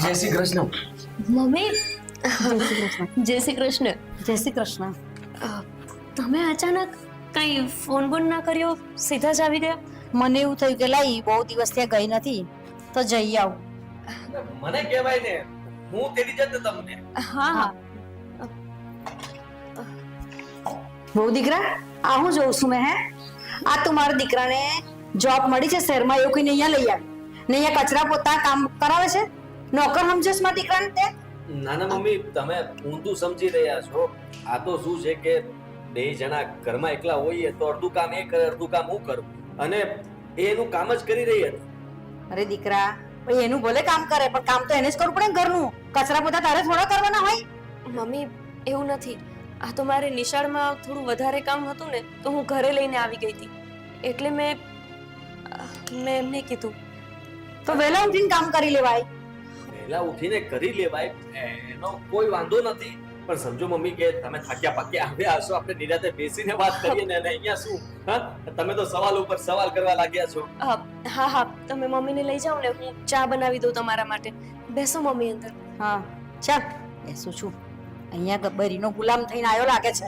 જય શ્રી કૃષ્ણ. મમ્મી જય શ્રી કૃષ્ણ. જય શ્રી કૃષ્ણ. તમે અચાનક કઈ ફોન બોન ના કર્યો, સીધા જ આવી ગયા? મને એવું થયું કે લાઈ બહુ દિવસ ત્યાં ગઈ નથી તો જઈ આવ. મને કહેવાય ને, હું તેડી જત તમને. હા હા. બહુ દીકરા આ હું જોઉં છું મેં હે આ તું મારા દીકરાને જોબ મળી છે શહેરમાં એવું કઈ અહીંયા લઈ આવી ને અહીંયા કચરા પોતા કામ કરાવે છે નોકર સમજેશ મારા દીકરાને તે? ના ના મમ્મી, તમે ઊંધું સમજી રહ્યા છો. આ તો શું છે કે બે જણા ઘરમાં એકલા હોઈએ તો અડધું કામ એ કરે, અડધું કામ હું કરું, અને એ એનું કામ જ કરી રહી હતી. અરે દીકરા ભાઈ એનું ભલે કામ કરે પણ કામ તો એને જ કરવું પડે ને ઘરનું. કચરા પોતા તારે થોડા કરવાના હોય? મમ્મી એવું નથી, આ તો મારે નિશાળમાં થોડું વધારે કામ હતું ને તો હું ઘરે લઈને આવી ગઈ હતી, એટલે મેં એમને કીધું. તો વહેલા ઉઠીને કામ કરી લેવાય. વહેલા ઉઠીને કરી લેવાય, એનો કોઈ વાંધો નથી. પણ સમજો મમ્મી કે તમે થાક્યા પાક્યા આવ્યા હશો, આપણે નિરાતે બેસીને વાત કરીએ ને, અને અહીંયા શું હા તમે તો સવાલ ઉપર સવાલ કરવા લાગ્યા છો. હા હા, તમે મમ્મીને લઈ જાઓ ને, હું ચા બનાવી દઉં તમારા માટે. બેસો મમ્મી અંદર. હા ચાલ બેસું છું. અહીંયા ગબ્બરીનો ગુલામ થઈને આવ્યો લાગે છે.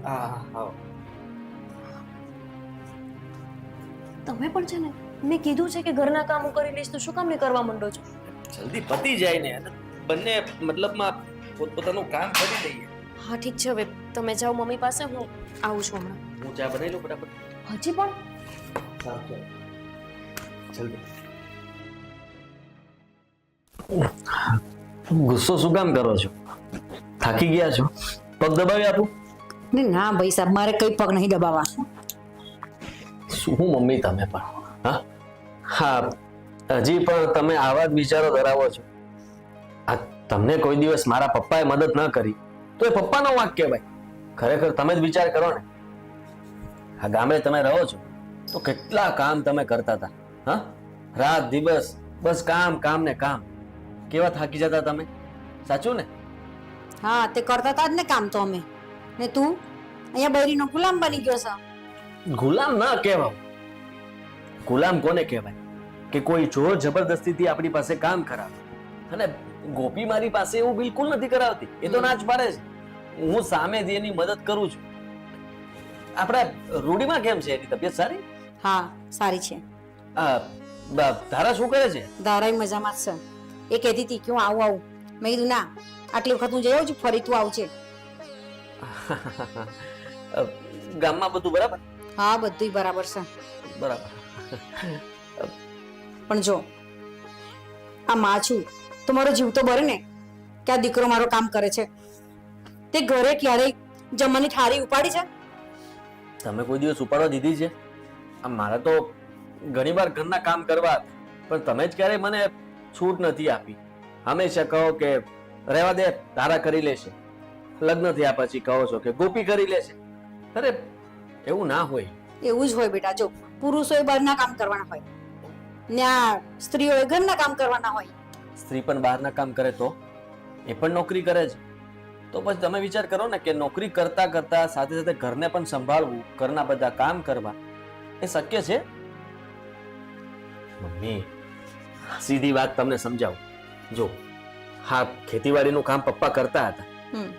હા હા. તમે પણ છે ને, મેં કીધું છે કે ઘરના કામ હું કરી લઈશ, તો શું કામ ને કરવા માંડો છો? જલ્દી પતી જાય ને, અને બંને મતલબમાં પોતપોતાનું કામ કરી લઈએ. હા ઠીક છે, હવે તમે જાઓ મમ્મી પાસે, હું આવું છું હમણાં. હું ચા બનાવી લઉં ફટાફટ. હજી પણ? સારું ચાલો. જલ્દી. ગુસ્સો શું કામ કરો છો? થાકી ગયા છો? પગ દબાવી આપું? ના ભાઈ સાહેબ મારે કઈ પગ નહીં દબાવવા. શું મમ્મી તમે પણ હા હા હજી પણ તમે આવા જ વિચારો ધરાવો છો. આ તમને કોઈ દિવસ મારા પપ્પાએ મદદ ન કરી તો એ પપ્પાનો વાંક કહેવાય. ખરેખર તમે જ વિચાર કરો ને. આ ગામડે તમે રહો છો તો કેટલા કામ તમે કરતા હતા, હા રાત દિવસ બસ કામ કામ ને કામ. કેવા થાકી જતા તમે, સાચું ને? હા તે કરતા હતા જ ને કામ તો અમે. ને તું અહીંયા બૈરીનો ગુલામ બની ગયો છે. ગુલામ ના કહેવાય. ગુલામ કોને કહેવાય કે કોઈ જોર જબરદસ્તીથી આપણી પાસે કામ કરાવે. અને ગોપી મારી પાસે એવું બિલકુલ નથી કરાવતી, એ તો ના જ પાડે છે. હું સામેથી એની મદદ કરું છું. આપણે રૂડીમાં કેમ છે, એની તબિયત સારી? હા સારી છે. તારા શું કરે છે? ધારાય મજામાં જ છે. એ કહેતી હતી કે હું આવું. મેં કીધું ના આટલી વખત હું જઈ આવું છું, ફરી તું આવજે. ગામમાં બધું બરાબર? હા બધું બરાબર છે. બરાબર. પણ જો આ માં છું તો મારો જીવ તો બરે ને કે આ દીકરો મારો કામ કરે છે. તે ઘરે ક્યારેય જમવાની થાળી ઉપાડી છે? તમે કોઈ દિવસ ઉપાડવા દીધી છે? મારે તો ઘણી વાર ઘરના કામ કરવા, પણ તમે જ ક્યારેય મને છૂટ નથી આપી. હંમેશા કહો કે રહેવા દે, તારા કરી લેશે. લગ્ન થયા પછી કહો છો કે ગોપી કરી લેશે. અરે એવું ના હોય. એવું જ હોય બેટા. જો પુરુષોએ બહારના કામ કરવાના હોય ને આ સ્ત્રીઓએ ઘરના કામ કરવાના હોય. સ્ત્રી પણ બહારના કામ કરે તો એ પણ નોકરી કરે છે. તો પછી તમે વિચાર કરો ને કે નોકરી કરતા કરતા સાથે સાથે ઘરને પણ સંભાળવું, ઘરના બધા કામ કરવા, એ શક્ય છે? મમ્મી સીધી વાત તમને સમજાવું. જો હા ખેતીવાડીનું કામ પપ્પા કરતા હતા,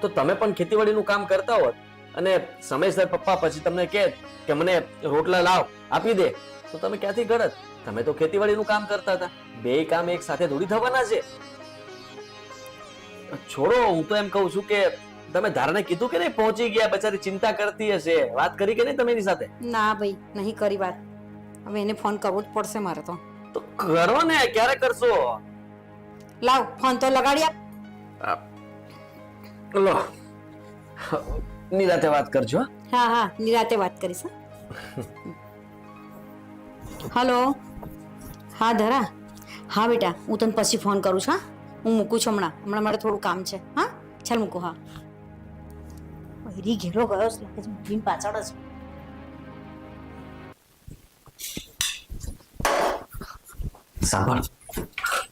તો તમે પણ ખેતીવાડીનું કામ કરતા હોત અને સમયસર પપ્પા પછી તમને કહે કે મને રોટલા લાવ આપી દે, તો તમે ક્યાંથી ગળત? તમે તો ખેતીવાડીનું કામ કરતા હતા. બે કામ એક સાથે થોડી થવાના છે. છોડો, હું તો એમ કહું છું કે તમે ધારાને કીધું કે નહીં પહોંચી ગયા, બચારી ચિંતા કરતી હશે. વાત કરી કે નહીં તમે એની સાથે? ના ભાઈ નહીં કરી વાત. હવે એને ફોન કરવો જ પડશે મારે તો. તો કરો ને, ક્યારે કરશો? લાવ ફોન તો લગાડી આપ. લો નિરાતે વાત કરજો. હા હા નિરાતે વાત કરીશ. હલો હા ધરા. હા બેટા હું તને પછી ફોન કરું છું. હા હું મૂકું છું હમણાં મારે થોડું કામ છે. હા ચાલ મૂકું. હા ઘેરો ગયો લાગે છે, મૂકીને પાછળ જ. સાંભળ,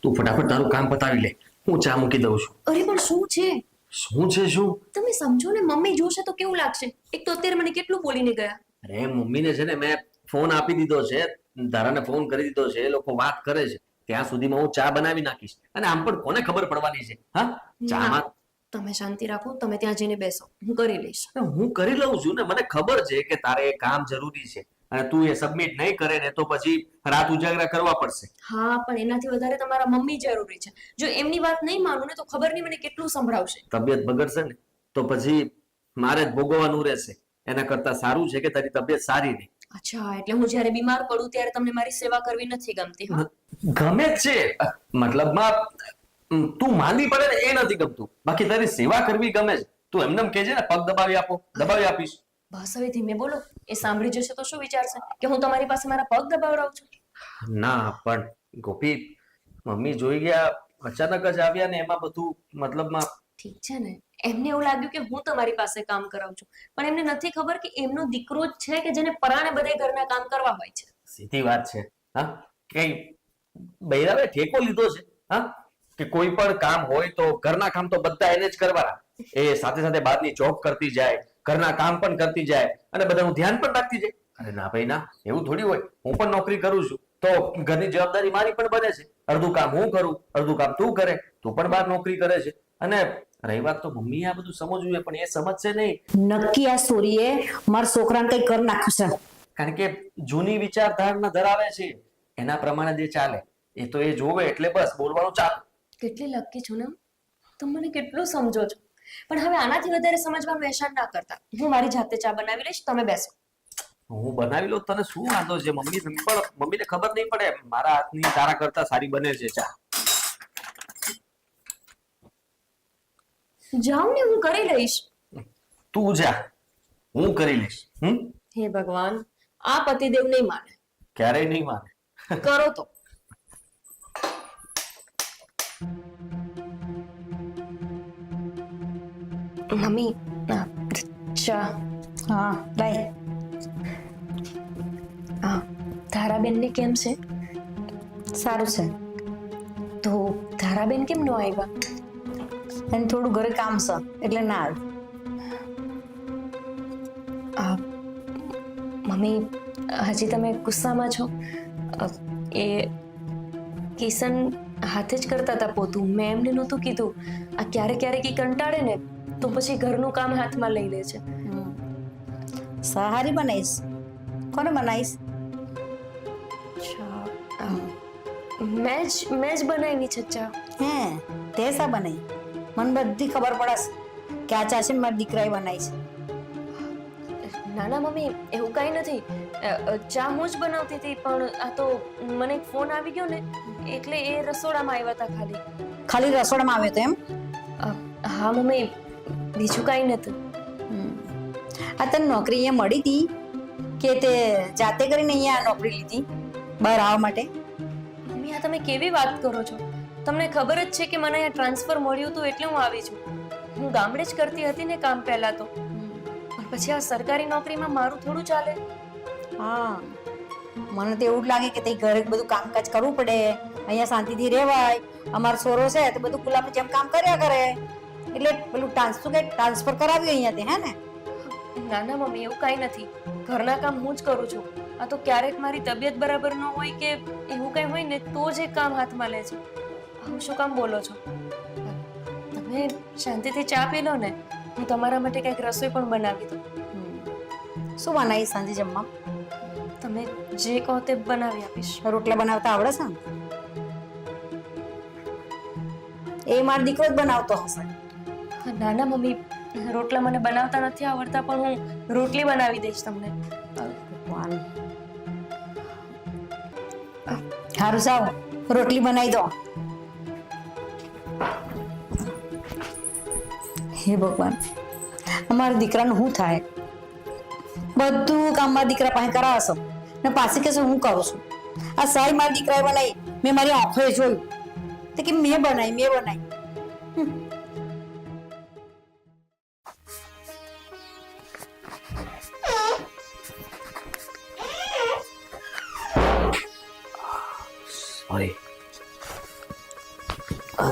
તું ફટાફટ તારું કામ પતાવી લે, હું ચા મૂકી દઉં છું. અરે પણ શું છે? શું છે શું? તમે સમજો ને, મમ્મી જોશે તો કેવું લાગશે? એક તો અત્યારે મને કેટલું બોલીને ગયા. અરે મમ્મીને છે ને મેં ફોન આપી દીધો છે, ધારાને ફોન કરી દીધો છે, એ લોકો વાત કરે છે. ત્યાં સુધીમાં હું ચા બનાવી નાખીશ. અને આમ પણ કોને ખબર પડવાની છે? હા, ચામાં તમે શાંતિ રાખો, તમે ત્યાં જઈને બેસો, હું કરી લઈશ. હું કરી લઉં છું ને. મને ખબર છે કે તારે એ કામ જરૂરી છે અને તું એ સબમિટ નહીં કરે ને તો પછી રાત ઉજાગરા કરવા પડશે. હા, પણ એનાથી વધારે તમારા મમ્મી જરૂરી છે. જો એમની વાત નહીં માનું ને તો ખબર નહીં મને કેટલું સંભળાવશે. તબિયત બગડશે ને તો પછી મારે જ ભોગવવાનું રહેશે. એના કરતા સારું છે કે તારી તબિયત સારી રહે. અચ્છા, એટલે હું જ્યારે બીમાર પડું ત્યારે તમને મારી સેવા કરવી નથી ગમતી? હા, ગમે જ છે, મતલબમાં તું માંદી પડે ને એ નથી ગમતું, બાકી તારી સેવા કરવી ગમે છે. તું એમને કહેજે ને પગ દબાવી આપો, દબાવી આપીશ. બસ હવે ધીમે બોલો. એ સાંભળી જશે તો શું વિચારશે કે હું તમારી પાસે મારા પગ દબાવડાવું છું? ના પણ ગોપી, મમ્મી જોઈ ગયા, અચાનક જ આવ્યા ને એમાં બધું મતલબમાં. ઠીક છે ને, એમને એવું લાગ્યું કે હું તમારી પાસે કામ કરાવું છું, પણ એમને નથી ખબર કે એમનો દીકરો જ છે કે જેને પરાણે બધે ઘરના કામ કરવા હોય છે. સીધી વાત છે. હા, કઈ બૈરાવે ઠેકો લીધો છે? હા, કે કોઈ પણ કામ હોય તો ઘરના કામ તો બધા એને જ કરવાના. એ સાથે સાથે બહારની જોબ કરતી જાય, ઘરના કામ પણ કરતી જાય અને બધાનું ધ્યાન પણ રાખતી જાય. અરે ના ભાઈ ના, એવું થોડી હોય. હું પણ નોકરી કરું છું તો ઘરની જવાબદારી મારી પણ બને છે. અડધું કામ હું કરું, અડધું કામ તું કરે. તું પણ બહાર નોકરી કરે છે. અને રહી વાત તો મમ્મીએ આ બધું સમજવું જોઈએ, પણ એ સમજશે નહીં. નક્કી આ સોરીએ મારા છોકરાને કઈ કરી નાખ્યું છે. કારણ કે જૂની વિચારધારણા ધરાવે છે, એના પ્રમાણે જે ચાલે એ તો એ જોવે એટલે બસ બોલવાનું ચાલુ. કેટલી લકી છું ને, તમે મને કેટલું સમજો છો. પણ હવે આનાથી વધારે સમજવાનું એશાન ના કરતા. હું મારી જાતે ચા બનાવી લઈશ, તમે બેસો. હું બનાવી લઉં, તને શું વાંધો છે? મમ્મીને ખબર નહીં પડે. મારા હાથની તારા કરતા સારી બને છે ચા. જાઓ ને, હું કરી લઈશ. તું જા, હું કરી લઈશ. હે ભગવાન, આ પતિદેવ નહીં માને. ક્યારેય નહીં માને. કરો તો. મમ્મી, ચા. હા લાય. હા, ધારાબેનને કેમ છે? સારું છે. તો ધારાબેન કેમ ન આવ્યા? એને થોડું ઘરે કામ છે એટલે ના આવ્યું. મમ્મી, હજી તમે ગુસ્સામાં છો? એ કિશન હાથે જ કરતા હતા પોતું. મેં એમને નહોતું કીધું. આ ક્યારેક ક્યારેક ઈ કંટાળે ને તો પછી ઘરનું કામ હાથમાં લઈ લે છે. સહારી બનાવીશ. કોને બનાવીશ? મેં જ બનાવી છે ચા. હે, તે શા બનાવી? મને બધી ખબર પડે કે આ ચા છે ને મારા દીકરાએ બનાવી છે. ના ના મમ્મી, એવું કાંઈ નથી. ચા હું જ બનાવતી હતી, પણ આ તો મને એક ફોન આવી ગયો ને એટલે એ રસોડામાં આવ્યા હતા. ખાલી રસોડામાં આવ્યો તો એમ? હા મમ્મી, બીજું કાંઈ નથી. આ તને નોકરી અહીંયા મળી હતી કે તે જાતે કરીને અહીંયા નોકરી લીધી બહાર આવવા માટે? મમ્મી, આ તમે કેવી વાત કરો છો? તમને ખબર જ છે કે મને અહીંયા ટ્રાન્સફર મળ્યું હતું એટલે હું આવી છું. હું ગામડે જ કરતી હતી ને કામ પહેલા તો, પણ પછી આ સરકારી નોકરીમાં મારું થોડું ચાલે. હા, મને તો એવું જ લાગે કે તે ઘરે બધું કામકાજ કરવું પડે, અહીંયા શાંતિથી રહેવાય. અમારો સોરો છે તો બધું ગુલામની જેમ કામ કર્યા કરે એટલે પેલું ટ્રાન્સફર કરાવ્યું અહીંયા તે. હે ને? ના ના મમ્મી, એવું કાંઈ નથી. ઘરના કામ હું જ કરું છું. આ તો ક્યારેક મારી તબિયત બરાબર ન હોય કે એવું કંઈ હોય ને તો જ એક કામ હાથમાં લે છે. હું શું કામ બોલો છો? તમે શાંતિથી ચા પી લો ને, હું તમારા માટે કંઈક રસોઈ પણ બનાવી દઉં. શું બનાવી સાંજે જમવા? તમે જે કહો તે બનાવી આપીશ. રોટલા બનાવતા આવડે છે ને? એ મારો દીકરો જ બનાવતો હશે. ના ના મમ્મી, રોટલા મને બનાવતા નથી આવડતા, પણ હું રોટલી બનાવી દઈશ તમને. સારું, જાઓ રોટલી બનાવી દો. હે ભગવાન, અમારા દીકરાનું શું થાય? બધું કામ મારા દીકરા પાસે કરાવશો ને પાછી કહેશો હું કરું છું. આ સારી મારા દીકરાએ બનાવી, મેં મારી આંખોએ જોયું તો કે મેં બનાવી.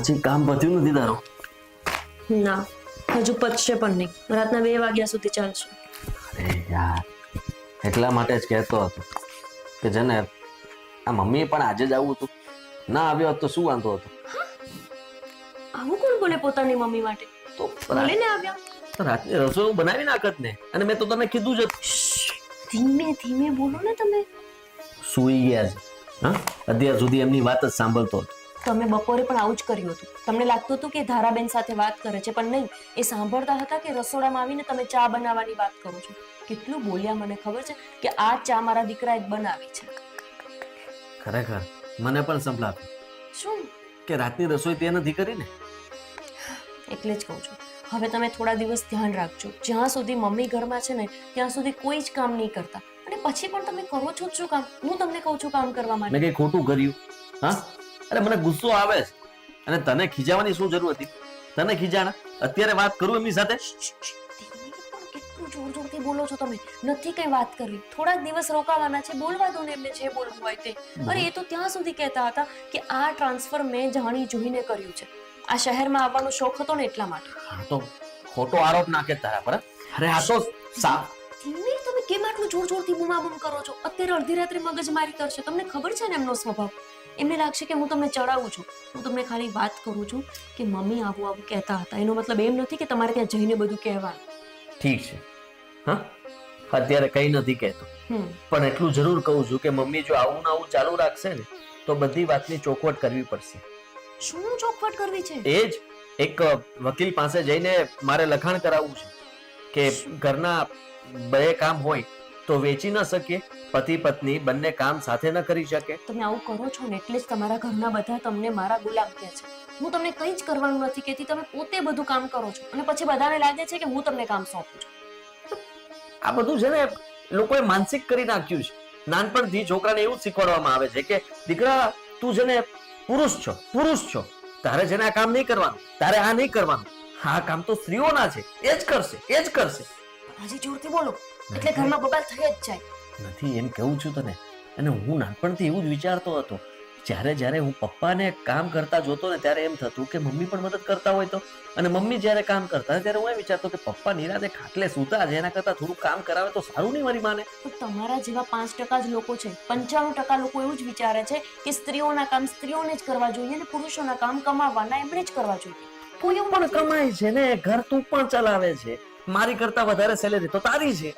હજી કામ પત્યું નથી તારું? ના, હજુ પતશે પણ નહીં. રાતના 2 વાગ્યા સુધી ચાલશે. અરે યાર, એટલા માટે જ કહેતો હતો કે જેને આ મમ્મીએ પણ આજે જ આવું હતું. ના આવ્યો હોત તો શું વાંધો હતો? આવું કોણ બોલે પોતાની મમ્મી માટે? તો બોલીને આવ્યા. તો રાતની રસોઈ બનાવી નાખત ને. અને મેં તો તને કીધું જ હતું. ધીમે ધીમે બોલો ને તમે. સૂઈ ગયા છે. હા, અત્યાર સુધી એમની વાત જ સાંભળતો હતો. તમે બપોરે પણ આવું જ કર્યું હતું. તમને લાગતું હતું કે ધારાબેન સાથે વાત કરે છે, પણ નહીં. એ સાંભળતા હતા કે રસોડામાં આવીને તમે ચા બનાવવાની વાત કરો છો. કેટલું બોલ્યા મને ખબર છે કે આ ચા મારા દીકરાએ જ બનાવી છે. ખરેખર મને પણ સંભળાવ્યું શું? કે રાતની રસોઈ તે નથી કરી ને. એટલે જ કહું છું, હવે તમે થોડા દિવસ ધ્યાન રાખજો. જ્યાં સુધી મમ્મી ઘરમાં છે ને ત્યાં સુધી કોઈ જ કામ નહીં કરતા. અને પછી પણ તમે કરો છો જ શું કામ? હું તમને કહું છું કામ કરવા માટે. મેં કઈ ખોટું કર્યું? હા, અરે મને ગુસ્સો આવે છે. અને તને ખીજાવાની શું જરૂર હતી? તને ખીજાણા અત્યારે વાત કરું એમની સાથે? કેટલું જોર જોરથી બોલો છો તમે. નથી કઈ વાત કરવી. થોડાક દિવસ રોકાવાના છે, બોલવા દો ને એમને જે બોલવું હોય તે. અરે એ તો ત્યાં સુધી કહેતા હતા કે આ ટ્રાન્સફર મેં જાણી જોઈને કર્યું છે. આ શહેરમાં આવવાનો શોખ હતો ને એટલા માટે. હા તો ખોટો આરોપ નાખે તારા પર. અરે આ તો ધીમે. તમે કેમ આટલું જોર જોરથી બૂમાબૂમ કરો છો? અત્યારે અડધી રાત્રે મગજમારી કરશે. તમને ખબર છે ને એમનો સ્વભાવ. એમને લાગશે કે હું તમને ચડાવું છું. હું તમને ખાલી વાત કરું છું કે મમ્મી આવું આવું કહેતા હતા. એનો મતલબ એમ નથી કે તમારે ત્યાં જઈને બધું કહેવાનું. ઠીક છે. હા, અત્યારે કઈ નથી કહેતો, પણ એટલું જરૂર કહું છું કે મમ્મી જો આવું ને આવું ચાલુ રાખશે ને તો બધી વાતની ચોખવટ કરવી પડશે. શું ચોખવટ કરવી છે? એ જ એક વકીલ પાસે જઈને મારે લખાણ કરાવવું છે કે ઘરના બે કામ હોય તો વેચી ન શકીએ, પતિ પત્ની બંને કામ સાથે ન કરી શકે. તમે આવું કરો છો ને એટલે જ તમારા ઘરના બધા તમને મારા ગુલામ કહે છે. હું તમને કંઈ જ કરવાનું નથી કહેતી. તમે પોતે બધું કામ કરો છો અને પછી બધાને લાગે છે કે હું તમને કામ સોંપું છું. આ બધું છે ને લોકોએ માનસિક કરી નાખ્યું છે. નાનપણથી છોકરાને એવું શીખવાડવામાં આવે છે કે દીકરા તું છે ને પુરુષ છો, તારે છે ને આ કામ નહીં કરવાનું, તારે આ નહીં કરવાનું. આ કામ તો સ્ત્રીઓના છે, એ જ કરશે. હજી જોરથી બોલો એટલે ઘરમાં બબાલ થઈ જ જાય. નથી એમ કહું છું તને. અને હું નાનપણથી એવું જ વિચારતો હતો. જ્યારે હું પપ્પાને કામ કરતા જોતો ને ત્યારે એમ થતું કે મમ્મી પણ મદદ કરતા હોય તો. અને મમ્મી જ્યારે કામ કરતા ત્યારે હું એમ વિચારતો કે પપ્પા નિરાતે ખાટલે સૂતા છે, એના કરતા થોડું કામ કરાવે તો સારું નહીં મારી માને. તો તમારા જેવા 5% જ લોકો છે. 95% લોકો એવું જ વિચારે છે કે સ્ત્રીઓના કામ સ્ત્રીઓને જ કરવા જોઈએ અને પુરુષોના કામ કમાવાના એમણે જ કરવા જોઈએ. કોઈ એવું પણ કમાય છે ને, ઘર તું પણ ચલાવે છે, મારી કરતા વધારે સેલેરી તો તારી છે.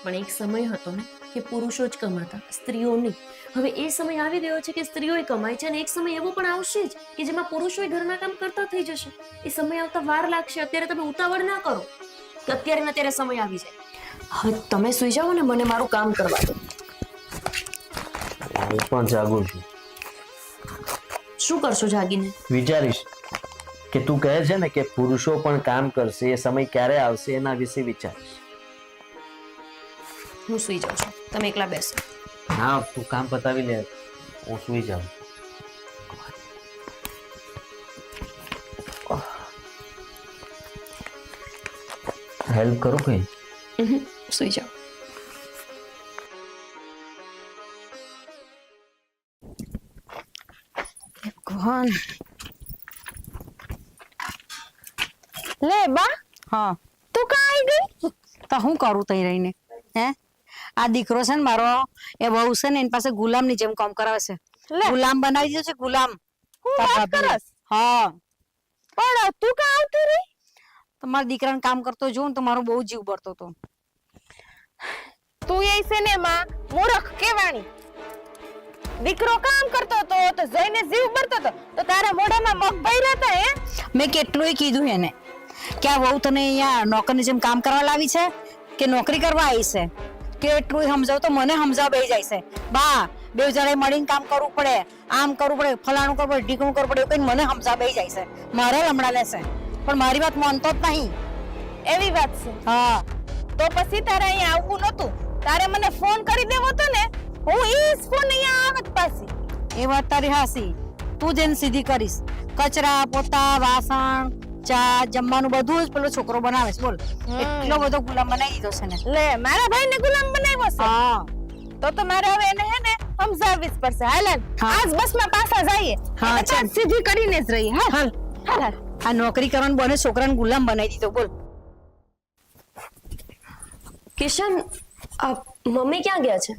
પણ એક સમય હતો ને કે પુરુષો જ કમાતા, સ્ત્રીઓ નહીં. હવે એ સમય આવી રહ્યો છે કે સ્ત્રીઓ કમાય છે અને એક સમય એવો પણ આવશે જ કે જેમાં પુરુષો ઘરના કામ કરતા થઈ જશે. એ સમય આવતા વાર લાગશે. અત્યારે તમે ઉતાવળ ના કરો કે અત્યારે ને અત્યારે સમય આવી જાય. હવે તમે સુઈ જાઓ ને, મને મારું કામ કરવા દો. હું પણ જાગું છું. શું કરશો જાગીને? વિચારીશ કે તું કહે છે ને કે પુરુષો પણ કામ કરશે, એ સમય ક્યારે આવશે એના વિશે વિચારીશ. હું સુઈ જાઉં છું, તમે એકલા બેસો. હા, તું કામ પતાવી લે, હું સુઈ જાઉં. હેલ્પ કરો કઈ. સુઈ જાઓ. કોણ લે બા? હા, તું કાં આવી ગઈ? તો હું કરું તઈ રહીને? હે, આ દીકરો છે ને મારો, એ બહુ છે ને એની પાસે ગુલામની જેમ કામ કરાવે છે. ગુલામ બનાવી દીધો છે, ગુલામ. હું વાત કરસ? હા, પણ તું કાં આવતી રહી? તમારા દીકરાને કામ કરતો જોઉં ને તો મારો બહુ જીવ બળતો હતો. તું એ સિનેમા મૂર્ખ કેવાણી. દીકરો કામ કરતો તો જઈને જીવ બળતો તો તારા મોઢામાં મગ ભર્યા હતા હે? મેં કેટલુંય કીધું એને કે આ વહુ તને અહીંયા નોકરની જેમ કામ કરવા લાવી છે કે નોકરી કરવા આવી છે? કેટલું સમજાવ તો મને સમજાવ બેસી જાય છે. બા, બે જણે મળીને કામ કરવું પડે, આમ કરવું પડે, ફલાણું કરવું પડે, ઢીકણું કરવું પડે, એવું મને સમજાવ બેસી જાય છે. મારે હમણાં લેશે પણ મારી વાત માનતો જ નહીં. એવી વાત છે? હા, તો પછી તારે અહીંયા આવવું નતું. તારે મને ફોન કરી દેવો તો ને, હું ઈ ફોન અહીંયા આવત પાછી. એ વાત તારી હાસી. તું જ એને સીધી કરીશ. કચરા, પોતા, વાસણ, ચા, જમવાનું બધું જ પેલો છોકરો બનાવે છે. બોલ, એટલો બધો ગુલામ બનાવી દીધો છે ને. લે, મારા ભાઈને ગુલામ બનાવ્યો છે? હા, તો મારે હવે એને હે ને સમજાવવી જ પડશે. હાલ આજ બસમાં પાછા જઈએ. હા, ચાલ. સીધી કરીને જ રહી. હા, હાલ. હાલ. આ નોકરી કરવાનું બને છોકરાને ગુલામ બનાવી દીધો. બોલ. કિશન, આ મમ્મી ક્યાં ગયા છે?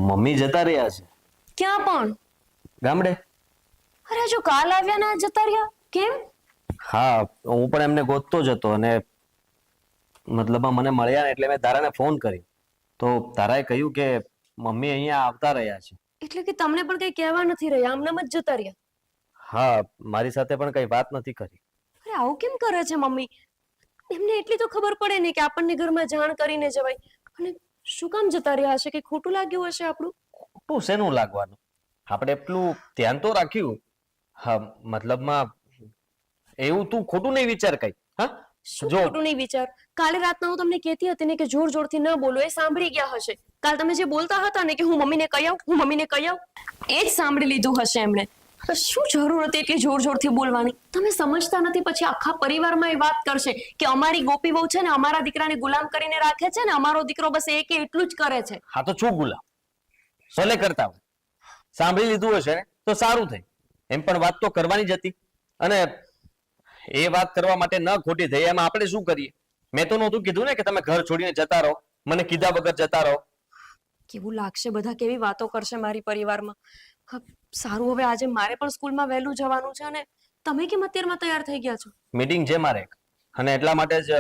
મમ્મી જતા રહ્યા છે. ક્યાં પણ? ગામડે. અરે જો કાલ આવ્યા ના જતા રહ્યા કેમ? હા, હું પણ એમને ગોતતો જ હતો અને મતલબમાં મને મળ્યા ને એટલે મેં તારાને ફોન કરી તો તારાએ કહ્યું કે મમ્મી અહીંયા આવતા રહ્યા છે. એટલે કે તમને પણ કઈ કહેવા નથી રહ્યા, આમનામ જ જતા રહ્યા? હા, મારી સાથે પણ કઈ વાત નથી કરી. અરે આવું કેમ કરે છે મમ્મી? એમને એટલી તો ખબર પડે ને કે આપણને ઘરમાં જાણ કરીને જવાય. અને શું કામ જતા રહ્યા હશે? કે ખોટું લાગ્યું હશે આપણું? ખોટું શેનું લાગવાનું? આપણે એટલું ધ્યાન તો રાખ્યું. હા, મતલબમાં એવું તું ખોટું નહીં વિચાર કઈ. હા, શું ખોટું નહીં વિચાર? કાલે રાતના હું તમને કહેતી હતી ને કે જોર જોરથી ન બોલો, એ સાંભળી ગયા હશે. કાલ તમે જે બોલતા હતા ને કે હું મમ્મીને કહી આવું, હું મમ્મીને કહી આવું, એ જ સાંભળી લીધું હશે એમણે. શું જરૂર હતી એટલી જોર જોરથી બોલવાની? તમે સમજતા નથી, પછી આખા પરિવારમાં એ વાત કરશે કે અમારી ગોપી વહુ છે ને અમારા દીકરાને ગુલામ કરીને રાખે છે ને અમારો દીકરો બસ એ કે એટલું જ કરે છે. હા તો છું ગુલામ સોલે કરતા હોય. સાંભળી લીધું હશે ને તો સારું થઈ. એમ પણ વાત તો કરવાની જ હતી અને એ વાત કરવા માટે ન ખોટી થઈ એમાં આપણે શું કરીએ? મેં તો નહોતું કીધું ને કે તમે ઘર છોડીને જતા રહો, મને કીધા વગર જતા રહો. કેવું લાગશે, બધા કેવી વાતો કરશે મારી પરિવારમાં. સારું, હવે આજે મારે પણ સ્કૂલમાં વહેલું જવાનું છે અને તમે કેમ અત્યારમાં તૈયાર થઈ ગયા છો? મીટિંગ છે મારે અને એટલા માટે જ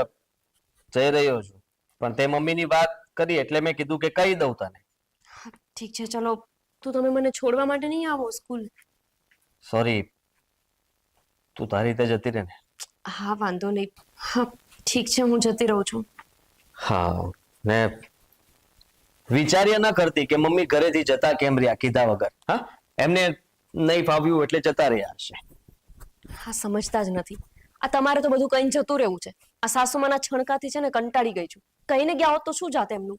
જઈ રહ્યો છું. પણ તે મમ્મીની વાત કરી એટલે મેં કીધું કે કહી દઉં તને. ઠીક છે, ચલો. તો તમે મને છોડવા માટે નહીં આવો સ્કૂલ? સોરી, તું તારી રીતે જતી રહે ને. હા વાંધો નહીં. હા ઠીક છે, હું જતી રહું છું. હા, ને વિચાર્યા ન કરતી કે મમ્મી ઘરેથી જતા કેમ રહ્યા કીધા વગર. હા, એમને નહીં ફાવ્યું એટલે જતા રહ્યા હશે. હા, સમજતા જ નથી. આ તમારે તો બધું કહીને જતું રહેવું છે. આ સાસુમાના છણકાથી છે ને કંટાળી ગઈ છું. કહીને ગયા હોત તો શું જાત એમનું?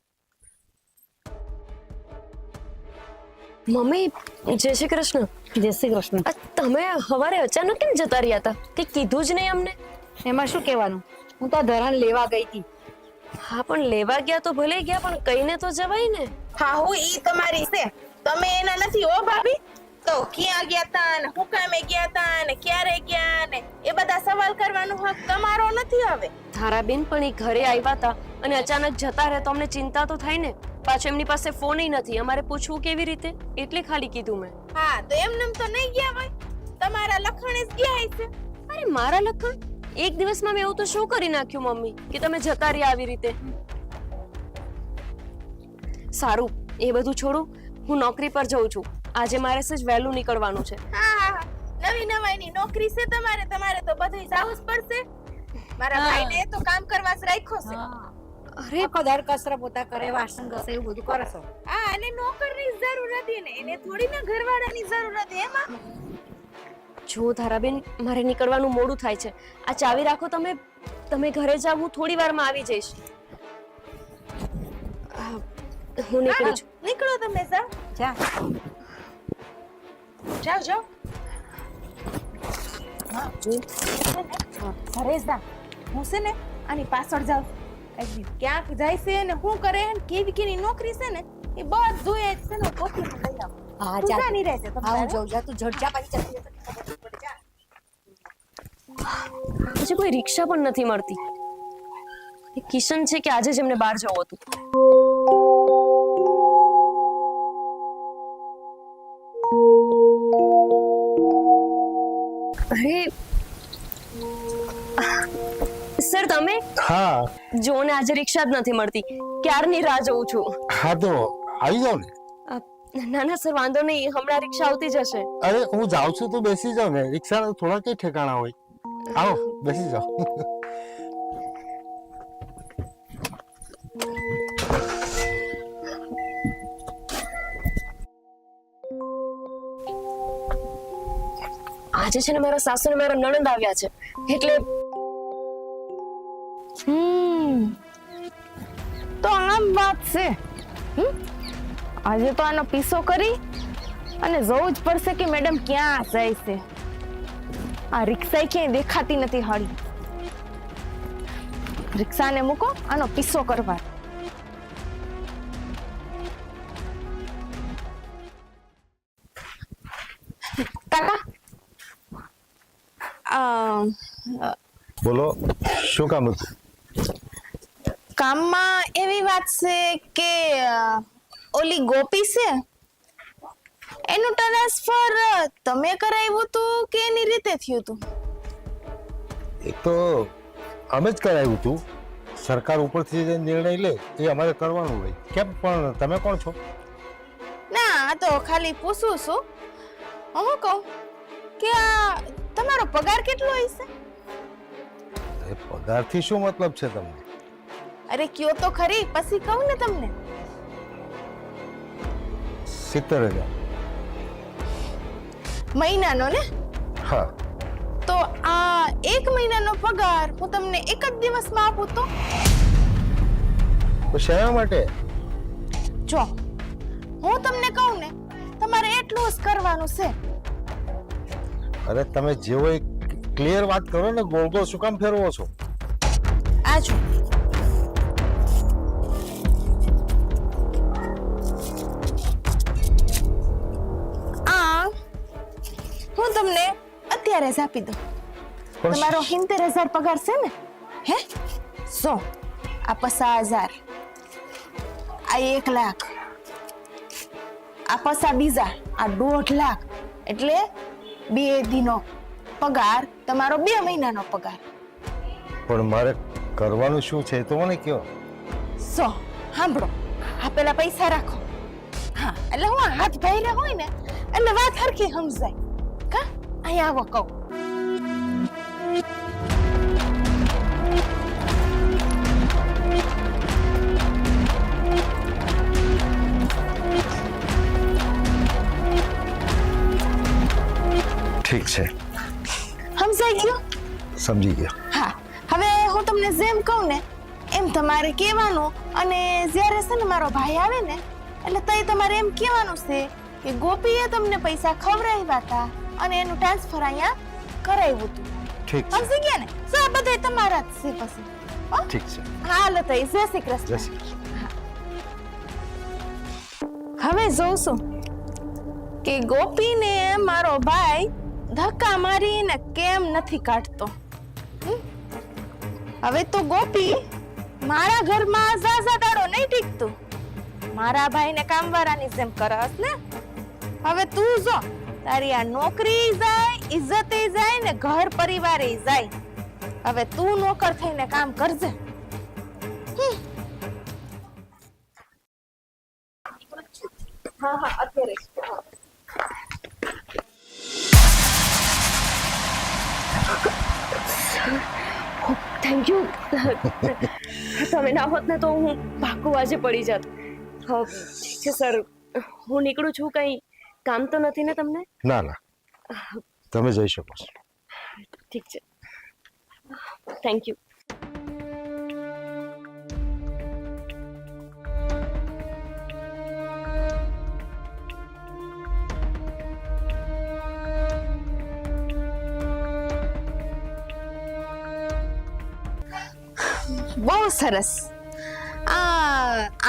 મમ્મી, જય શ્રી કૃષ્ણ. જય શ્રી કૃષ્ણ. તમે સવારે અચાનક કેમ જતા રહ્યા હતા? કે કીધું જ નહીં અમને? એમાં શું કહેવાનું? હું તો ધરાન લેવા ગઈ હતી. હા પણ લેવા ગયા તો ભલે ગયા, પણ કહીને તો જવાય ને. હા હું ઈ તમારી છે, તમે એના નથી હો ભાભી. તો ક્યાં ગયા તા ને હું કામે ગયા તા ને ક્યારે ગયા ને એ બધા સવાલ કરવાનો હક તમારો નથી હવે. ધારાબેન પણ એ ઘરે આવ્યા હતા અને અચાનક જતા રહે તો અમને ચિંતા તો થાય ને. પાછો એમની પાસે ફોન નથી, અમારે પૂછવું કેવી રીતે? એટલે ખાલી કીધું મેં. હા તો એમનેમ તો નહીં ગયા હોય, તમારા લખણે જ ગયા હશે. અરે મારા લખણ? એક દિવસમાં મેં એવું તો શું કરી નાખ્યું મમ્મી કે તમે જતા રહ્યા આવી રીતે? સારું, એ બધું છોડું, હું નોકરી પર જઉં છું. આજે મારે સજ વહેલું નીકળવાનું છે. હા, નવી નવાઈની નોકરી છે તમારે, તમારે તો બધું જાવું જ પડશે. મારા ભાઈને તો કામ કરવા જ રાખ્યો છે. અરે કદર કસરા પોતા કરે, વાસણ ઘસે, એવું બધું કરે છો. હા, અને નોકરની જરૂર હતી ને એને થોડી ના ઘરવાળાની જરૂર હતી એમાં. જો ધારાબેન, મારે નીકળવાનું મોડું થાય છે. આ ચાવી રાખો તમે, તમે ઘરે જાવ, હું થોડી વારમાં આવી જઈશ. હું નીકળું છું. નીકળો તમે સર. જા. જાઓ જાઓ. હા, જોઈ. ઘરે જા. હું છે ને આની પાછળ જાઉં. ક્યાંક જાય છે ને શું કરે ને કેવી કેવી નોકરી છે ને એ બધું એ છે ને પોતી લઈ આવ. હા, તું જા. જાની રહેશે હા, હું તમારે. જાઉં. જા તું ઝટ જા, પાછી જતી રહેશે. ખબર પડે, જા. હજી કોઈ રિક્ષા પણ નથી મળતી. એ કિશન છે કે આજે જ એમને બહાર જવું હતું. અરે સર, તમે? હા જો ને આજે રિક્ષા જ નથી મળતી. ક્યારની રાહ જોઉં છું. હા તો આવી જાવ ને. ના ના સર, વાંધો નહીં, હમણાં રિક્ષા આવતી જશે. અરે હું જાઉં છું તો બેસી જાવ ને, રિક્ષા થોડા કઈ ઠેકાણા હોય. આવો બેસી જાઓ. આજે છે ને મારા સાસુ ને મારા નણંદ આવ્યા છે એટલે તો આમ વાત છે. આજે તો આનો પીસો કરી અને જોવું જ પડશે કે મેડમ ક્યાં જાય છે. આ રિક્ષા ક્યાંય દેખાતી નથી હાળી. રિક્ષાને મૂકો, આનો પીસો કરવા. કાકા બોલો શું કામ હતું? કામમાં એવી વાત છે કે ઓલી ગોપી છે એનું ટ્રાન્સફર તમે કરાવ્યું હતું કે એની રીતે થયું હતું? એ તો અમે જ કરાવ્યું હતું. સરકાર ઉપરથી જે નિર્ણય લે એ અમારે કરવાનું હોય. કેમ પણ તમે કોણ છો? ના, આ તો ખાલી પૂછું છું. હું કહું કે આ તમારો પગાર કેટલો હશે? એ પગારથી શું મતલબ છે તમને? અરે કયો તો ખરી, પછી કહું ને તમને. 70,000. મહિનાનો ને? હા. તો આ એક મહિનાનો પગાર હું તમને એક જ દિવસમાં આપું તો શા માટે? જો હું તમને કહું ને, તમારે એટલું જ કરવાનું છે. અરે તમે જેવો ક્લિયર વાત કરો ને, ગોળ ગોળ શું કામ ફેરવો છો? આ જો આ હું તમને અત્યારે જ આપી દઉં. પણ તમારો 70,000 પગાર છે ને? હે સો આ 50,000, આ 1 લાખ, આ પસા બીજા આ 1.5 લાખ, એટલે 2 દીનો પગાર તમારો 2 મહિનાનો પગાર. પણ મારે કરવાનું શું છે તો મને કહો. સો સાંભળો, આ પેલા પૈસા રાખો. હા, એટલે હું હાથ ભાઈરા હોય ને એટલે વાત હરખી સમજાય. કા અહીંયા આવો કહું. ઠીક છે, સમજાઈ ગયું? સમજી ગયો. હા, હવે હું તમને જેમ કહું ને એમ તમારે કહેવાનું. અને જ્યારે છે ને મારો ભાઈ આવે ને એટલે તઈ તમારે એમ કહેવાનું છે કે ગોપીએ તમને પૈસા ખવડાવ્યા હતા અને એનું ટ્રાન્સફર અહીંયા કરાવ્યું હતું. ઠીક છે. સમજી ગયા ને? તો આ બધે તમારા જ છે પછી. હો? ઠીક છે. હાલ તઈ જય શ્રી જય કૃષ્ણ. શ્રી કૃષ્ણ. હવે જોઉં છું કે ગોપીને મારો ભાઈ ધક્કા મારીને કેમ નથી કાઢતો. હવે તો ગોપી મારા ઘરમાં ઝાઝા દાડો નહીં ટીકતું, મારા ભાઈને કામવાળાની જેમ કરસ ને. હવે તું જો, તારી આ નોકરી જાય, ઇજ્જતે જાય ને ઘર પરિવારે જાય. હવે તું નોકર થઈને કામ કરજે. હા હા અત્યારે થેન્ક યુ. તમે ના હોત ને તો હું પાકું આજે પડી જાત. ઠીક છે સર, હું નીકળું છું. કંઈ કામ તો નથી ને તમને? ના ના, તમે જઈ શકો છો. ઠીક છે, થેન્ક યુ. બહુ સરસ.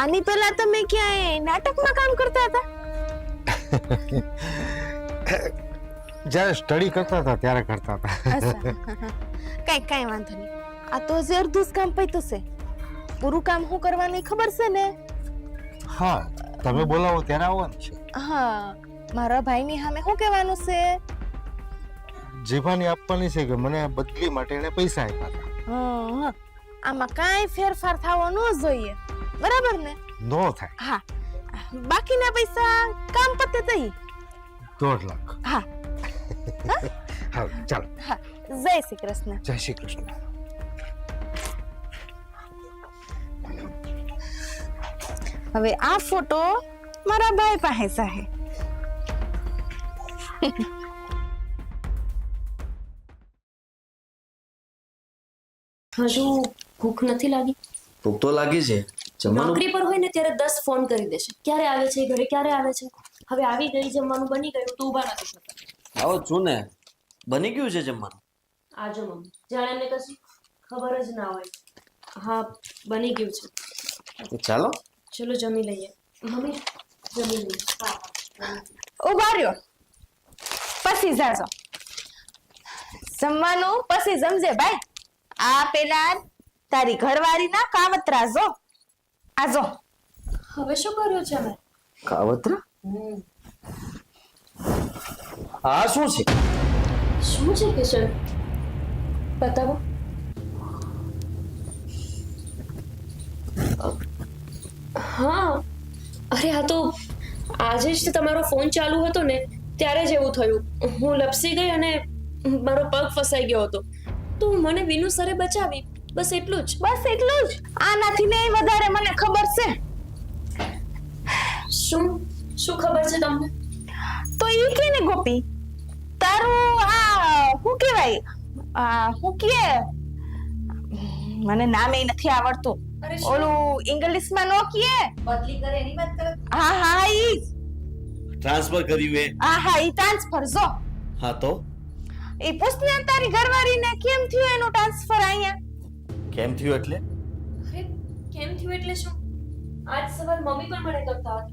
આની પહેલા તમે ક્યાંય નાટકમાં કામ કરતા હતા? જ્યારે સ્ટડી કરતા હતા ત્યારે કરતા હતા. કઈ વાંધો નહીં. આ તો હજી અડધું જ કામ પત્યું છે. પૂરું કામ શું કરવાનું એ ખબર છે ને? હા, તમે બોલાવો ત્યારે આવવાનું છે. હા, મારા ભાઈની સામે શું કહેવાનું છે? જીભાની આપવાની છે કે મને બદલી માટે એને પૈસા આપ્યા હતા. આમાં કાંઈ ફેરફાર થવો ન જોઈએ, બરાબર ને? નો થાય. હા, બાકીના પૈસા કામ પતે તઈ. 1.5 લાખ. હા હા, ચાલો. હા, જય શ્રી કૃષ્ણ. જય શ્રી કૃષ્ણ. હવે આ ફોટો મારા ભાઈ પાસે છે. હજુ ભૂખ નથી લાગી? ભૂખ તો લાગી છે. જમવાનું નોકરી પર હોય ને ત્યારે 10 ફોન કરી દેશે, ક્યારે આવે છે ઘરે, ક્યારે આવે છે. હવે આવી ગઈ, જમવાનું બની ગયું તો ઊભા નથી થતા. આવો છું ને, બની ગયું છે જમવાનું. આજો મમ્મી, જાણે એમને કશી ખબર જ ના હોય. હા, બની ગયું છે. તો ચાલો ચલો જમી લઈએ. મમ્મી જમી લઈએ. હા ઉભા રહ્યો, પછી જાજો. જમવાનું પછી જમજે ભાઈ. આ પેલા તારી ઘરવાળીના કાવતરા જો. આજો. હવે શું કર્યું છે મેં? કાવતરા? આ શું છે? શું છે કિશન? બતાવો. હા, અરે આ તો આજે જ તમારો ફોન ચાલુ હતો ને ત્યારે જ એવું થયું. હું લપસી ગઈ અને મારો પગ ફસાઈ ગયો હતો, તો મને વિનુ સરે બચાવી. બસ એટલું જ. બસ એટલું જ? આનાથી નહીં વધારે મને ખબર છે. શું શું ખબર છે તમને? તો ઈ કે ને ગોપી, તારું આ શું કહેવાય, શું કે મને નામે નથી આવડતું. અરે શું? ઓલું ઇંગ્લિશમાં નો કહે. બદલી કરે એની વાત કરે. હા હા ઈ જ. ટ્રાન્સફર કર્યું એ? હા ઈ ટ્રાન્સફર. જો હા તો ઈ પૂછને તારી ઘરવાળીને કેમ થયું એનું ટ્રાન્સફર અહીંયા. કેમ થયું એટલે? અરે કેમ થયું એટલે શું? આજ સવાલ મમ્મી પણ મને કરતા હતા.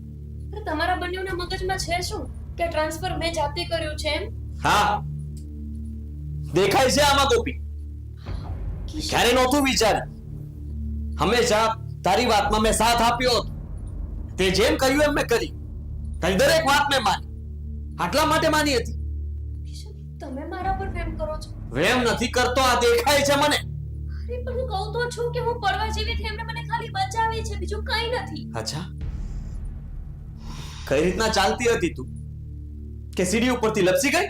અરે તમારા બંનેના મગજમાં છે શું કે ટ્રાન્સફર મેં જાતે કર્યું છે એમ? હા, દેખાય છે આમાં ગોપી. ક્યારે નહોતું વિચાર્યું. હંમેશા તારી વાતમાં મેં સાથ આપ્યો હતો. તે જેમ કહ્યું એમ મેં કરી. તારી દરેક વાત મેં માની. આટલા માટે માની હતી. કિશન, તમે મારા પર પ્રેમ કરો છો? વેમ નથી કરતો, આ દેખાય છે મને. અરે પણ હું કહું તો છું કે હું પડવા જેવી થી એમને મને ખાલી બચાવી છે, બીજું કંઈ નથી. અચ્છા, કઈ રીતના ચાલતી હતી તું કે સીડી ઉપરથી લપસી ગઈ?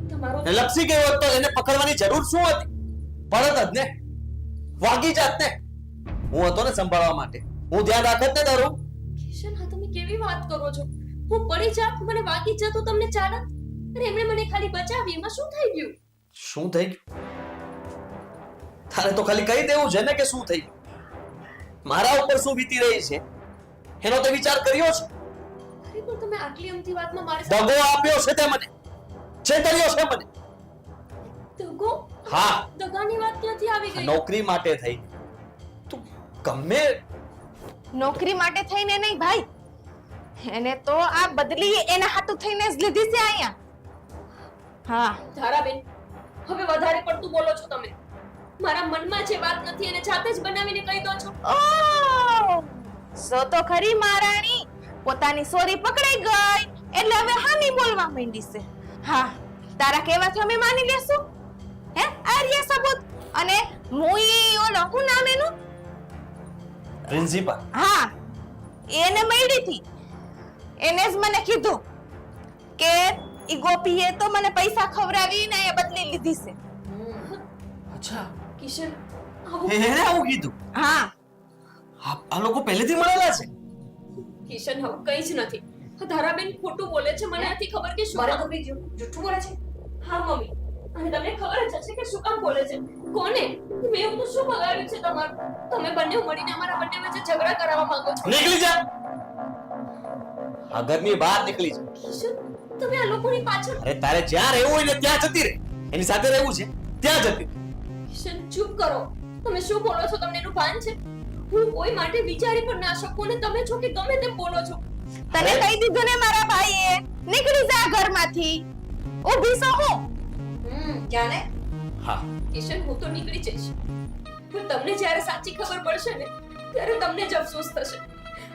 તમારો એ લપસી ગઈ હોત તો એને પકડવાની જરૂર શું હતી? પડત જ ને, વાગી જાત ને. હું હતો ને સંભાળવા માટે, હું ધ્યાન રાખત ને તારું. કિશન, હા તમે કેવી વાત કરો છો? હું પડી જાત, મને વાગી જાત તો તમને ચાલત? અરે એમણે મને ખાલી બચાવી, એમાં શું થઈ ગયું? શું થઈ ગયું? તારે તો ખાલી કહી દેવું છે ને કે શું થઈ ગયું. મારા ઉપર શું વીતી રહી છે એનો તે વિચાર કર્યો છે? અરે પણ તમે આટલી અમથી વાતમાં મારી દગો આપ્યો છે તે મને, છેતર્યો છે મને. દગો? હા, દગાની વાત ક્યાંથી આવી ગઈ? નોકરી માટે થઈ. તું ગમે નોકરી માટે થઈને નહીં ભાઈ, એને તો આ બદલી એના હાથું થઈને જ લીધી છે અહીંયા. હા ધારાબેન, હવે વધારે પડતું બોલો છો તમે. મારા મનમાં જે વાત નથી એને જાતે જ બનાવીને કહી દો છો. ઓ સો તો ખરી મહારાણી, પોતાની સોરી પકડાઈ ગઈ એટલે હવે હામી બોલવા માંડી છે. હા, તારા કહેવાથી અમે માની લેશું? હે આર્ય સબૂત. અને મુઈ ઓલો હું નામ એનું? પ્રિન્સિપલ. હા, એને મળી હતી. એને જ મને કીધું કે ઈ ગોપીએ તો મને પૈસા ખવડાવીને એ બદલી લીધી છે. અચ્છા, કિશન, આવું એને આવું કીધું? હા આ લોકો પહેલેથી મળેલા છે? કિશન હવે કંઈ જ નથી. ધારાબેન ખોટું બોલે છે, મને નથી ખબર કે શું મારે કામ. તો બીજું જૂઠું બોલે છે. હા મમ્મી, અને તમને ખબર જ હશે કે શું કામ બોલે છે. કોને? મેં એવું તો શું બગાડ્યું છે તમારું? તમે બંને મળીને અમારા બંને વચ્ચે ઝઘડા કરાવવા માંગો છો. નીકળી જા, આ ઘરની બહાર નીકળી જા. કિશન, તમે આ લોકોની પાછળ. અરે તારે જ્યાં રહેવું હોય ને ત્યાં જતી રહે. એની સાથે રહેવું છે ત્યાં જતી રહે. કિશન, ચૂપ કરો. તમે શું બોલો છો? તમને એનું ભાન છે? હું કોઈ માટે વિચારી પણ ના શકું ને તમે છો કે ગમે તેમ બોલો છો. તને કહી દીધું ને મારા ભાઈએ, નીકળી જા ઘરમાંથી. ઊભી છો હું? જાને હા, કિશન, હું તો નીકળી જઈશ, પણ તમને જ્યારે સાચી ખબર પડશે ને ત્યારે તમને જ અફસોસ થશે.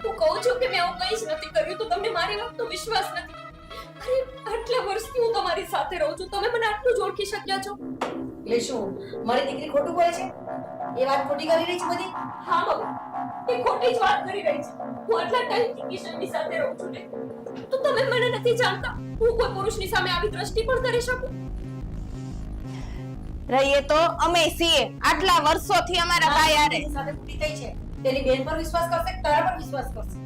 હું કહું છું કે મેં આવું કંઈ જ નથી કર્યું, તો તમને મારી વાતનો વિશ્વાસ નથી. અરે આટલા વર્ષથી હું તમારી સાથે રહું છું, તમે મને આટલું જ ઓળખી શક્યા છો. એટલે શું મારી દીકરી ખોટું બોલે છે? એ વાત ખોટી કરી રહી છે બધી. હા મમ્મી, એ ખોટી જ વાત કરી રહી છે. હું આટલા ટાઈમથી કિશનની સાથે રહું છું ને, તો તમે મને નથી જાણતા. હું કોઈ પુરુષની સામે આવી દ્રષ્ટિ પણ કરી શકું? રહીએ તો અમે છીએ આટલા વર્ષોથી અમારા ભાઈ હારે. એની સાથે ખોટી થઈ છે. તેની બેન પર વિશ્વાસ કરશે કે તારા પર વિશ્વાસ કરશે?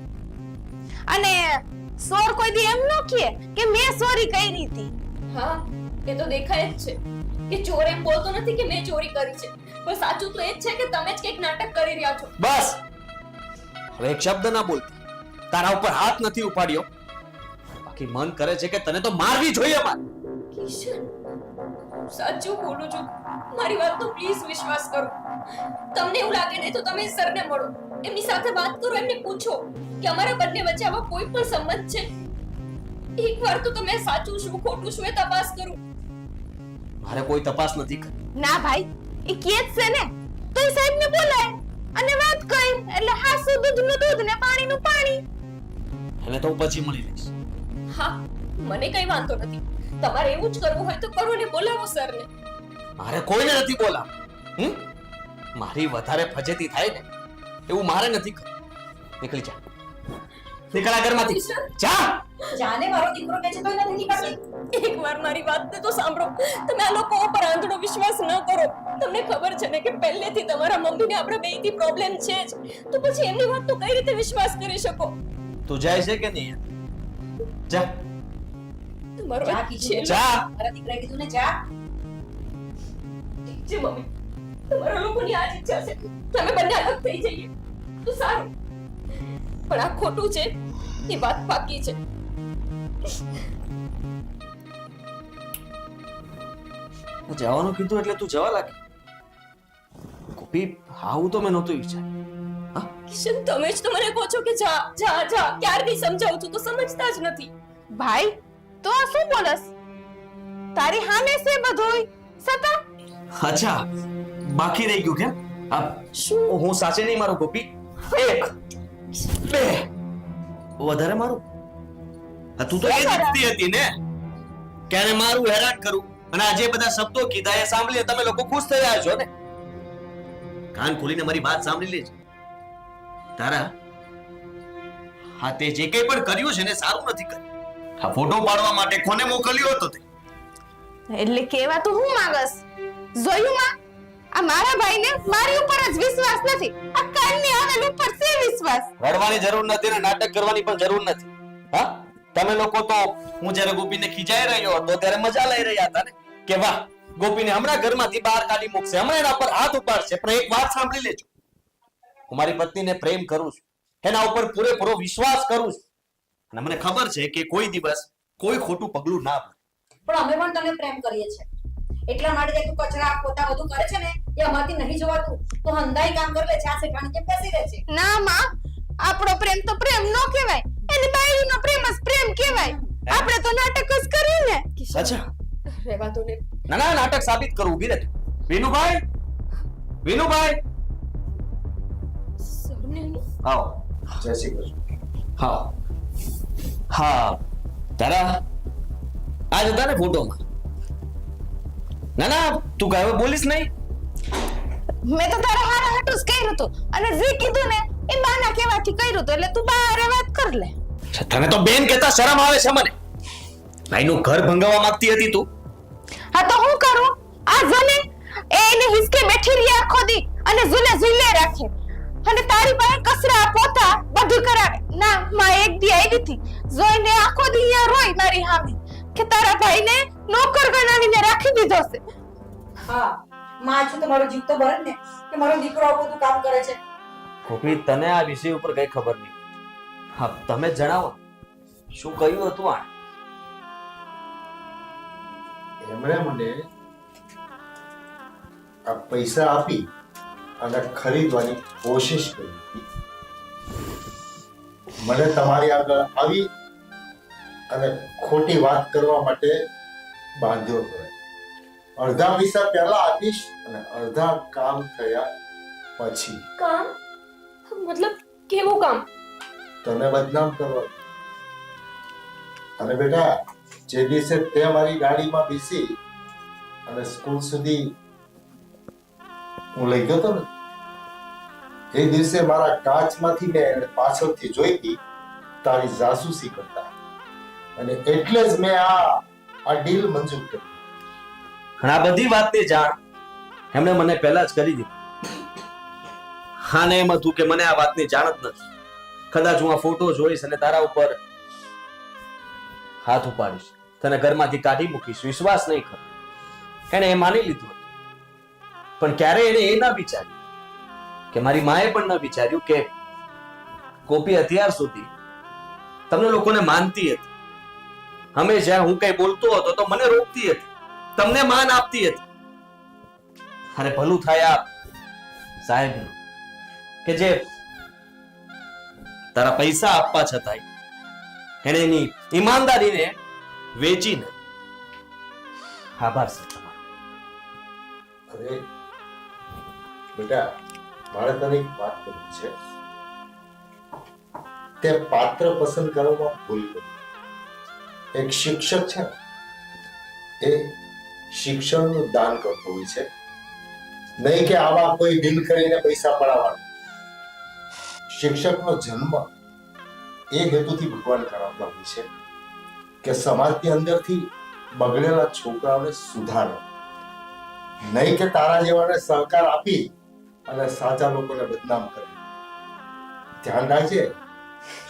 અને સોર કોઈ દી એમ ન કહે કે મેં ચોરી કરી હતી. હા, એ તો દેખાય જ છે કે ચોર એમ બોલતો નથી કે મેં ચોરી કરી છે, પણ સાચું તો એ જ છે કે તમે જ કંઈક નાટક કરી રહ્યા છો. બસ હવે એક શબ્દ ના બોલતી. તારા ઉપર હાથ નથી ઉપાડ્યો, બાકી મન કરે છે કે તને તો મારવી જોઈએ. કિશન, સાચું બોલું છું. મારી વાત તો પ્લીઝ વિશ્વાસ કરો. તમને એવું લાગે ને તો તમે સરને મળો, એમની સાથે વાત કરો, એમને પૂછો કે અમારા બંને વચ્ચે આવા કોઈ પણ સંબંધ છે. એકવાર તો તમે સાચું શું ખોટું શું એ તપાસ કરો. મારે કોઈ તપાસ નથી કરી. ના ભાઈ, એ કે જ છે ને, તો એ સાહેબને બોલાય અને વાત કરી એટલે હાસુ દૂધનું દૂધ ને પાણીનું પાણી. એને તો હું પછી મળી લઈશ. હા, મને કઈ વાંધો નથી. તમારે એવું જ કરવું હોય તો કરો ને, બોલાવો સરને. મારે કોઈને નથી બોલા. મારી વધારે ફજેતી થાય ને એવું મારે નથી કરવું. નીકળી જા, નીકળ આ ઘરમાંથી. જા. જાને મારો દીકરો કહે છે તો નથી નીકળતી. એકવાર મારી વાતને તો સાંભળો. તમે આ લોકો ઉપર આંધળો વિશ્વાસ ન કરો. તમને ખબર છે ને કે પહેલેથી તમારા મમ્મીને આપણે બેયથી પ્રોબ્લેમ છે જ, તો પછી એમની વાત તો કઈ રીતે વિશ્વાસ કરી શકો? તું જાય છે કે નહીં? જા તમારો જા આ કીધું. છે. જા. મારા દીકરાએ કીધું ને જા. ઠીક છે મમ્મી, તમારા લોકોની આ જ ઈચ્છા છે. તમે બંને અલગ થઈ જઈએ તો સારું, પણ આ ખોટું છે એ વાત પાકી છે. જવાનું કીધું એટલે તું જવા લાગી. ગોપી, આવું તો મેં નહોતું વિચાર્યું. કિશન, તમે જ તો મને કહો છો કે જા જા જા, ક્યારથી સમજાવું છું તો સમજતા જ નથી. ભાઈ તો આ શું બોલસ? તારી સામે છે બધુંય સતા. અચ્છા, બાકી રહી ગયું કેમ? શું? હું સાચે નહીં મારું ગોપી. એક, બે, વધારે મારું. તું તો એ જ ઈચ્છતી હતી ને કે આને મારું હેરાન કરું, અને આજે બધા શબ્દો કીધા એ સાંભળીને તમે લોકો ખુશ થઈ રહ્યા છો ને? કાન ખોલીને મારી વાત સાંભળી લેજે. તારા હા, તે જે કંઈ પણ કર્યું છે ને સારું નથી કર્યું. આ ફોટો પાડવા માટે કોને મોકલ્યો હતો તે? એટલે કેવા તો હું માંગસ? જોયું માં, આ મારા ભાઈને મારી ઉપર જ વિશ્વાસ નથી, આ કાનની આવેલ ઉપર છે વિશ્વાસ. રડવાની જરૂર નથી ને નાટક કરવાની પણ જરૂર નથી. હા, તમે લોકો તો હું જ્યારે ગોપીને ખીજાઈ રહ્યો હતો ત્યારે મજા લઈ રહ્યા હતા ને કે વાહ, ગોપીને હમણાં ઘરમાંથી બહાર કાઢી મૂકશે, હમણાં એના પર હાથ ઉપાડશે. પણ એક વાત સાંભળી લેજો, હું મારી પત્નીને પ્રેમ કરું છું, એના ઉપર પૂરેપૂરો વિશ્વાસ કરું છું, અને મને ખબર છે કે કોઈ દિવસ કોઈ ખોટું પગલું ના ભરે. પણ અમે પણ તને પ્રેમ કરીએ છીએ, એટલા માટે તું કચરા પોતા બધું કરે છે ને એ અમારથી નહીં જોવાતું. તો હંધાઈ કામ કરી લે છે, આ શેઠાણી કેમ બેસી રહે છે? ના માં, આપણો પ્રેમ તો પ્રેમ નો કહેવાય, એની બાયડીનો પ્રેમ જ પ્રેમ કહેવાય. આપણે તો નાટક જ કર્યું ને. અચ્છા, રહેવા દો ને. ના ના, નાટક સાબિત કરું. ઊભી રહે. વિનુભાઈ, વિનુભાઈ, સરને આવો. જય શ્રી કૃષ્ણ. હા હા, તારા આ જ હતા ને ફોટોમાં? ના ના, તું કઈ હવે બોલીશ નહીં. મેં તો તારા હારા હાટું જ કર્યું હતું, અને જે કીધું ને એ બાના કહેવાથી કર્યું હતું, એટલે તું બહાર વાત કર લે. તને તો બેન કહેતા શરમ આવે છે મને. ભાઈનું ઘર ભંગાવવા માંગતી હતી તું. હા તો હું કરું? આ જને એને હિસકે બેઠી રહી આખો દી અને ઝૂલે રાખે, અને તારી પાસે કચરા પોતા બધું કરાવે. ના માં એક દી આવી હતી, જોઈને આખો દી અહીંયા રોઈ મારી સામે કે તારા ભાઈને નોકર બનાવીને રાખી દીધો છે. હા, માં છું તો મારો જીવ તો ભરે ને કે મારો દીકરો આવું બધું કામ કરે છે. ગોપી, તને આ વિષય ઉપર કઈ ખબર નહીં. હા, તમે જણાવો શું કહ્યું હતું આ? એમણે મને આ પૈસા આપી અને ખરીદવાની કોશિશ કરી હતી. મને તમારી આગળ આવી અને ખોટી વાત કરવા માટે બાંધ્યો કરે. અડધા પૈસા પહેલા આપીશ અને અડધા કામ થયા પછી. કામ? મતલબ કેવું કામ? તને બદનામ કરવા. અને બેટા, જે દિવસે તે મારી ગાડીમાં બેસી અને સ્કૂલ સુધી હું લઈ ગયો હતો ને, એ દિવસે મારા કાચમાંથી મેં પાછળથી જોઈ હતી તારી જાસૂસી કરતા, અને એટલે જ મેં આ ડીલ મંજૂર કરી. અને આ બધી વાતની જાણ એમણે મને પહેલા જ કરી દીધી. હા, ને એમ હતું કે મને આ વાતની જાણ જ નથી. કદાચ હું આ ફોટો જોઈશ અને તારા ઉપર હાથ ઉપાડીશ, તને ઘરમાંથી કાઢી મૂકીશ, વિશ્વાસ નહીં કર. એને એ માની લીધું હતું. પણ ક્યારે એને એ ના વિચાર્યું કે મારી માએ પણ ન વિચાર્યું કે ગોપી અત્યાર સુધી તમને લોકોને માનતી હતી. હંમેશા હું કઈ બોલતો હતો તો મને રોકતી હતી, તમને માન આપતી હતી. અરે ભલું થાય આ સાહેબ કે જે તારા પૈસા આપવા છતાંય એને એની ઈમાનદારીને વેચીને. આભાર સર તમારો. અરે બેટા, મારે તને એક વાત કરવી છે. તે પાત્ર પસંદ કરવામાં ભૂલ કરી. એક શિક્ષક છે ને, એ શિક્ષણનું દાન કરતો હોય છે, નહીં કે આવા કોઈ ડીલ કરીને પૈસા પડાવવાનો. શિક્ષકનો જન્મ એ હેતુથી ભગવાન કરાવતા હોય છે કે સમાજની અંદરથી બગડેલા છોકરાઓને સુધારો, નહીં કે તારા જેવાને સહકાર આપી અને સાચા લોકોને બદનામ કરે. ધ્યાન રાખજે,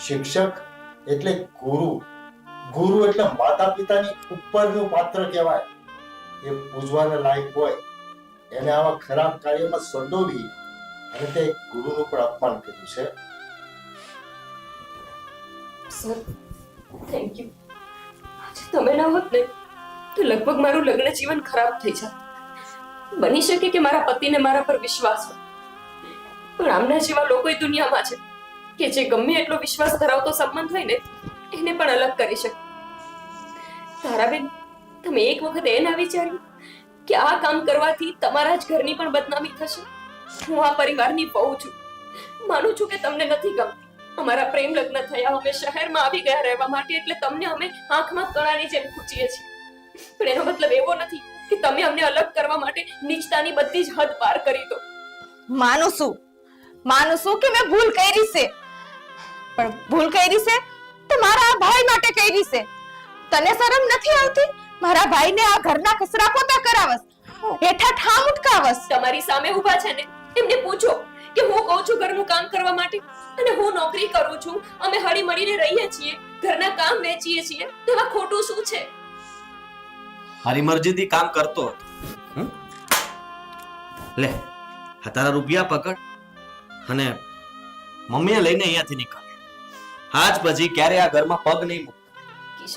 શિક્ષક એટલે ગુરુ. ગુરુ એટલે માતા પિતાની ઉપરનું પાત્ર કહેવાય. એ પૂજવાને લાયક હોય, એને આવા ખરાબ કાર્યમાં સંડોવી અને તે ગુરુનું પણ અપમાન કર્યું છે. Sir thank you. આજે તમે ના હોત ને તો લગભગ મારું લગ્ન જીવન ખરાબ થઈ જાત. બની શકે કે મારા પતિને મારા પર વિશ્વાસ હોય, પણ આમના જેવા લોકો દુનિયામાં છે કે જે ગમે એટલો વિશ્વાસ ધરાવતો સંબંધ હોય ને એને પણ અલગ કરી શકે. તારાબેન, તમે એક વખત એ ના વિચાર્યું કે આ કામ કરવાથી તમારા જ ઘરની પણ બદનામી થશે? હું આ પરિવારની બહુ છું. માનું છું કે તમને નથી ગમતી. અમારા પ્રેમ લગ્ન થયા, અમે શહેરમાં આવી ગયા રહેવા માટે, એટલે તમને અમે આંખમાં કણાની જેમ ખૂંચીએ છીએ. પણ એનો મતલબ એવો નથી કે તમે અમને અલગ કરવા માટે નીચતાની બધી જ હદ પાર કરી દો. માનું છું કે મેં ભૂલ કરી છે, પણ ભૂલ કરી છે તો મારા આ ભાઈ માટે કરી છે. તને શરમ નથી આવતી? મારા ભાઈને આ ઘરના કચરા પોતા કરાવસ, હેઠા ઠામ ઉટકાવસ. તમારી સામે ઊભા છે ને, એમને પૂછો કે હું કહું છું ઘરનું કામ કરવા માટે અને હું નોકરી કરું છું, અમે હળી મળીને રહીએ છીએ, ઘરના કામ વેચીએ છીએ, તો એમાં ખોટું શું છે? મારી મરજીથી કામ કરતો હતો. લે આ તારા રૂપિયા પકડ અને મમ્મીને લઈને અહીંયાથી નીકળ. આજ પછી ક્યારે આ ઘરમાં પગ નહીં મૂક.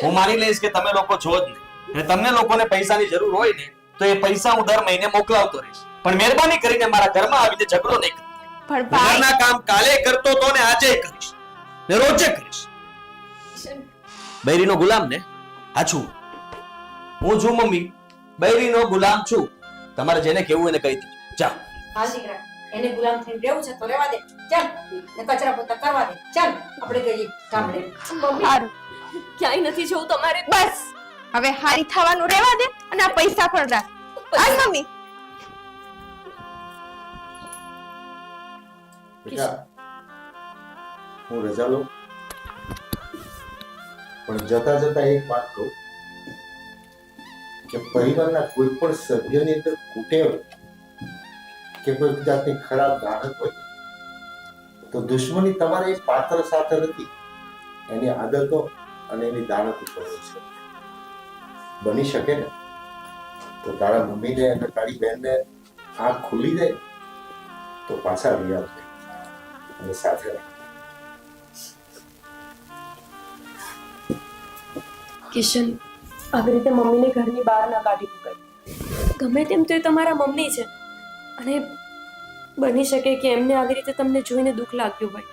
હું માની લઈશ કે તમે લોકો છો જ નહીં, અને તમને લોકોને પૈસાની જરૂર હોય ને તો એ પૈસા હું દર મહિને મોકલાવતો રહીશ, પણ મહેરબાની કરીને મારા ઘરમાં આવીને ઝઘડો નહીં કરતા. પણ ભાઈ, ઘરના કામ કાલે કરતો તો ને આજે કરીશ ને રોજે કરીશ. બૈરીનો ગુલામ ને આ છું હું છું મમ્મી, બૈરીનો ગુલામ છું. તમારે જેને કેવું એને કહી દીધું. જા હા દીકરા, એને ગુલામ થઈને રહેવું છે તો રહેવા દે. ચાલ, ને કચરા પોતા કરવા દે. ચાલ, આપણે જઈએ ગામડે. મમ્મી, સારું, ક્યાંય નથી જવું તમારે. બસ હવે હારી થવાનું રહેવા દે અને આ પૈસા પણ રાખ. આ મમ્મી, બેટા, હું રજા લઉં, પણ જતા જતા એક વાત કહું કે પરિવારના કોઈ પણ સભ્યની અંદર કુટેવ કે કોઈ જાતની ખરાબ દાણત હોય તો દુશ્મની તમારે એ પાત્ર સાથે નથી, એની આદતો અને એની દાણત ઉપર હોય છે. બની શકે ને તો તારા મમ્મીને અને તારી બહેનને આંખ ખુલી જાય તો પાછા લઈ આવજે અને સાથે રાખ. કિશન, આવી રીતે મમ્મીને ઘરની બહાર ના કાઢી મૂકાય. ગમે તેમ તો એ તમારા મમ્મી છે, અને બની શકે કે એમને આવી રીતે તમને જોઈને દુઃખ લાગ્યું હોય.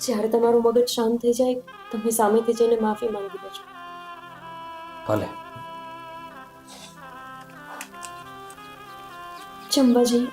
જ્યારે તમારું મગજ શાંત થઈ જાય, તમે સામેથી જઈને માફી માંગી લેજો. ભલે. ચંબાજી,